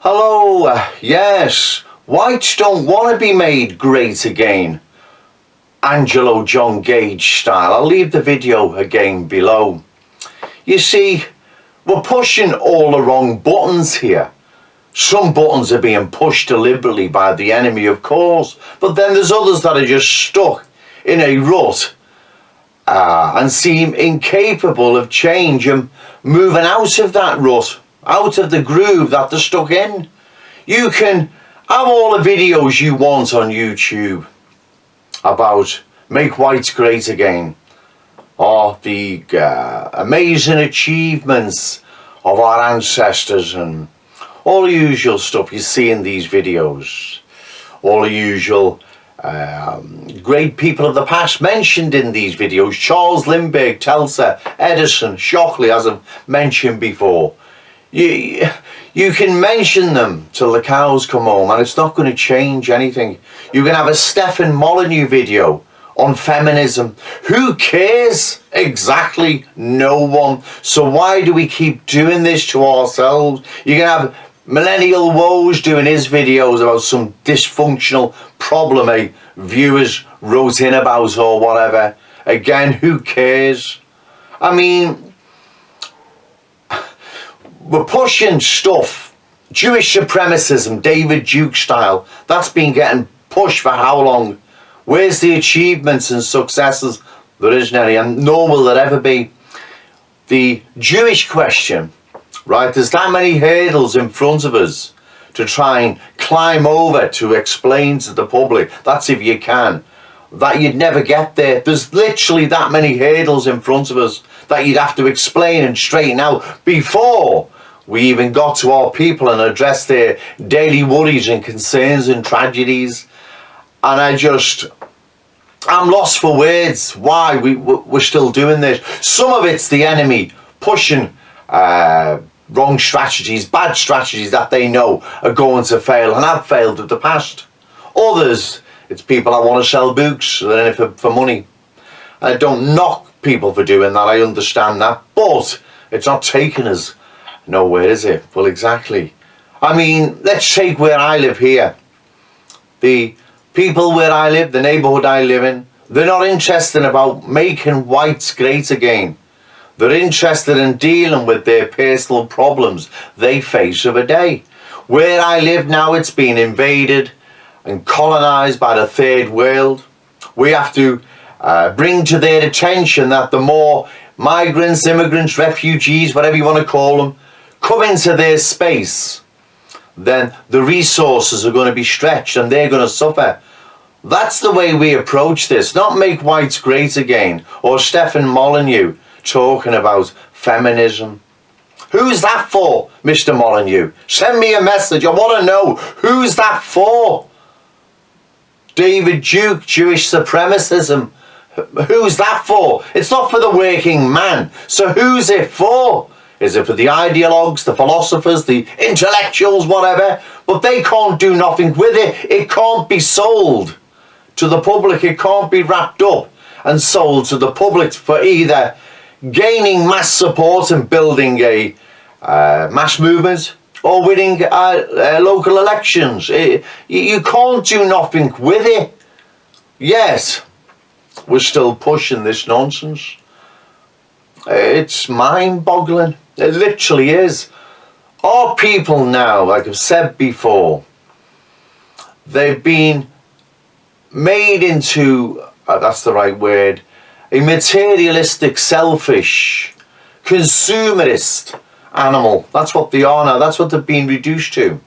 Hello, yes, whites don't want to be made great again. Angelo John Gage style. I'll leave the video again below. You see, we're pushing all the wrong buttons here. Some buttons are being pushed deliberately by the enemy, of course, but then there's others that are just stuck in a rut and seem incapable of change and moving out of that rut, out of the groove that they're stuck in. You can have all the videos you want on YouTube about Make Whites Great Again, or the amazing achievements of our ancestors and all the usual stuff you see in these videos. All the usual great people of the past mentioned in these videos. Charles Lindbergh, Telsa, Edison, Shockley, as I've mentioned before. You can mention them till the cows come home and it's not going to change anything. You can have a Stefan Molyneux video on feminism. Who cares? Exactly no one. So why do we keep doing this to ourselves? You can have Millennial Woes doing his videos about some dysfunctional problem a viewers wrote in about or whatever. Again, who cares? I mean, we're pushing stuff, Jewish supremacism, David Duke style. That's been getting pushed for how long? Where's the achievements and successes? There isn't any, and nor will there ever be. The Jewish question, right? There's that many hurdles in front of us to try and climb over to explain to the public. That's if you can. That you'd never get there. There's literally that many hurdles in front of us that you'd have to explain and straighten out before we even got to our people and address their daily worries and concerns and tragedies. And I'm lost for words why we're still doing this. Some of it's the enemy pushing wrong strategies, bad strategies that they know are going to fail and have failed in the past. Others, it's people that want to sell books, they're in it for money. And I don't knock people for doing that, I understand that, but it's not taking us nowhere, is it? Well, exactly. I mean, let's take where I live here. The people where I live, the neighbourhood I live in, they're not interested about making whites great again. They're interested in dealing with their personal problems they face every day. Where I live now, it's been invaded and colonised by the third world. We have to bring to their attention that the more migrants, immigrants, refugees, whatever you want to call them, come into their space, then the resources are going to be stretched and they're going to suffer. That's the way we approach this, not Make Whites Great Again or Stefan Molyneux talking about feminism. Who's that for, Mr. Molyneux? Send me a message. I want to know who's that for. David Duke, Jewish supremacism. Who's that for? It's not for the working man. So who's it for? Is it for the ideologues, the philosophers, the intellectuals, whatever? But they can't do nothing with it. It can't be sold to the public. It can't be wrapped up and sold to the public for either gaining mass support and building a mass movement or winning local elections. You can't do nothing with it. Yes, we're still pushing this nonsense. It's mind-boggling. It literally is. Our people now, like I've said before, they've been made into, that's the right word, a materialistic, selfish, consumerist animal. That's what they are now. That's what they've been reduced to.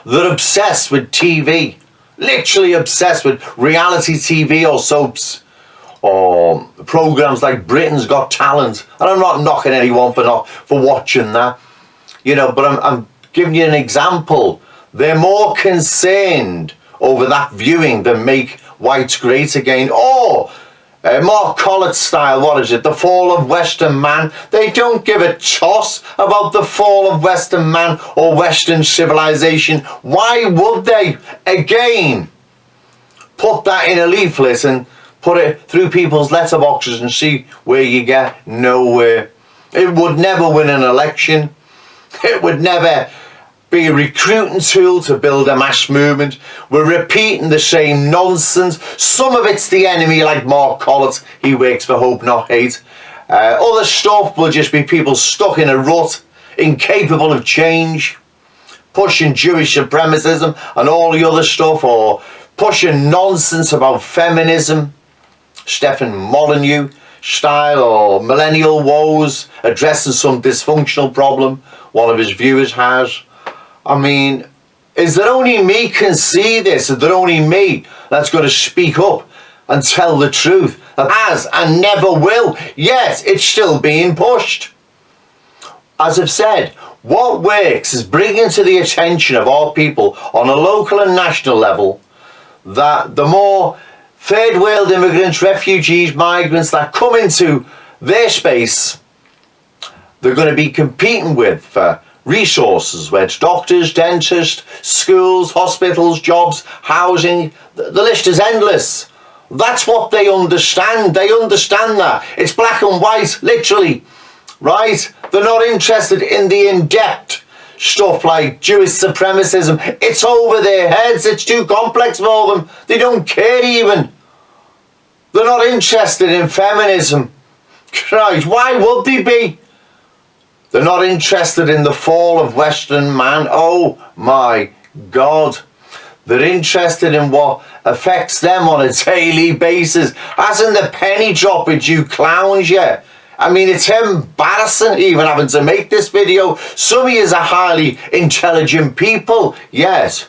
They're obsessed with TV. Literally obsessed with reality TV or soaps. Or programs like Britain's Got Talent. And I'm not knocking anyone for watching that. You know, but I'm giving you an example. They're more concerned over that viewing than Make Whites Great Again. Or Mark Collett style, what is it? The Fall of Western Man. They don't give a toss about the fall of Western man or Western civilization. Why would they? Again, put that in a leaflet and put it through people's letterboxes and see where you get. Nowhere. It would never win an election. It would never be a recruiting tool to build a mass movement. We're repeating the same nonsense. Some of it's the enemy, like Mark Collett. He works for Hope Not Hate. Other stuff will just be people stuck in a rut, incapable of change, pushing Jewish supremacism and all the other stuff, or pushing nonsense about feminism, Stefan Molyneux style, or millennial woes, addressing some dysfunctional problem one of his viewers has. I mean, is there only me can see this? Is there only me that's going to speak up and tell the truth? That has and never will, yet it's still being pushed. As I've said, what works is bringing to the attention of our people on a local and national level that the more third world immigrants, refugees, migrants that come into their space, they're going to be competing with for resources, whether it's doctors, dentists, schools, hospitals, jobs, housing. The list is endless. That's what they understand. They understand that. It's black and white, literally, right? They're not interested in the in-depth stuff like Jewish supremacism. It's over their heads. It's too complex for them. They don't care even. They're not interested in feminism. Christ, why would they be? They're not interested in the fall of Western man. Oh my God. They're interested in what affects them on a daily basis. Hasn't the penny dropped with you clowns yet? I mean, it's embarrassing even having to make this video. Some of you are highly intelligent people, yet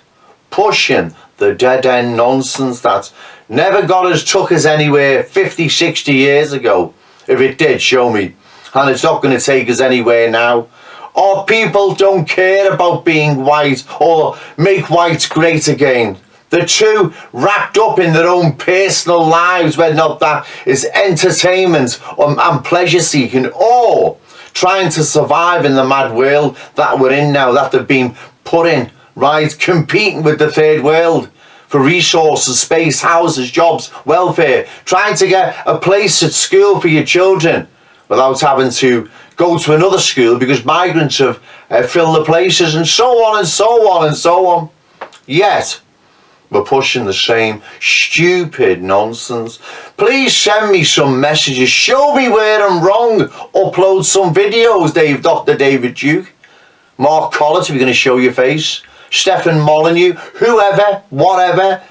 pushing the dead-end nonsense that never got us, took us anywhere 50, 60 years ago. If it did, show me. And it's not going to take us anywhere now. Our people don't care about being white or make white great again. They're too wrapped up in their own personal lives, whether or not that is entertainment and pleasure seeking, or trying to survive in the mad world that we're in now, that they've been put in, right? Competing with the third world for resources, space, houses, jobs, welfare, trying to get a place at school for your children without having to go to another school because migrants have filled the places, and so on and so on and so on. Yet, we're pushing the same stupid nonsense. Please send me some messages. Show me where I'm wrong. Upload some videos, Dr. David Duke. Mark Collett, if you're going to show your face. Stefan Molyneux, whoever, whatever.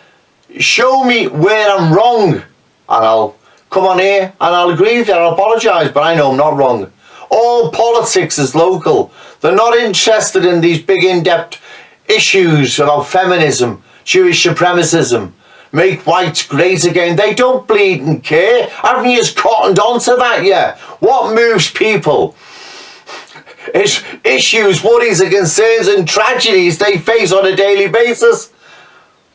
Show me where I'm wrong. And I'll come on here and I'll agree with you. I'll apologise, but I know I'm not wrong. All politics is local. They're not interested in these big in-depth issues about feminism, Jewish supremacism, make whites great again. They don't bleed and care. Haven't you cottoned onto that yet? What moves people? It's issues, worries and concerns and tragedies they face on a daily basis.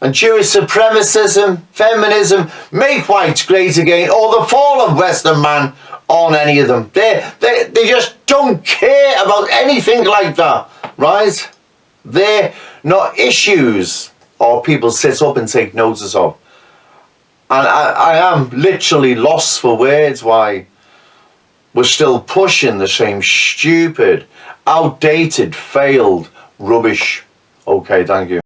And Jewish supremacism, feminism, make whites great again, or the fall of Western man on any of them. They just don't care about anything like that, right? They're not issues or people sit up and take notice of. And I am literally lost for words why we're still pushing the same stupid, outdated, failed rubbish. Okay, thank you.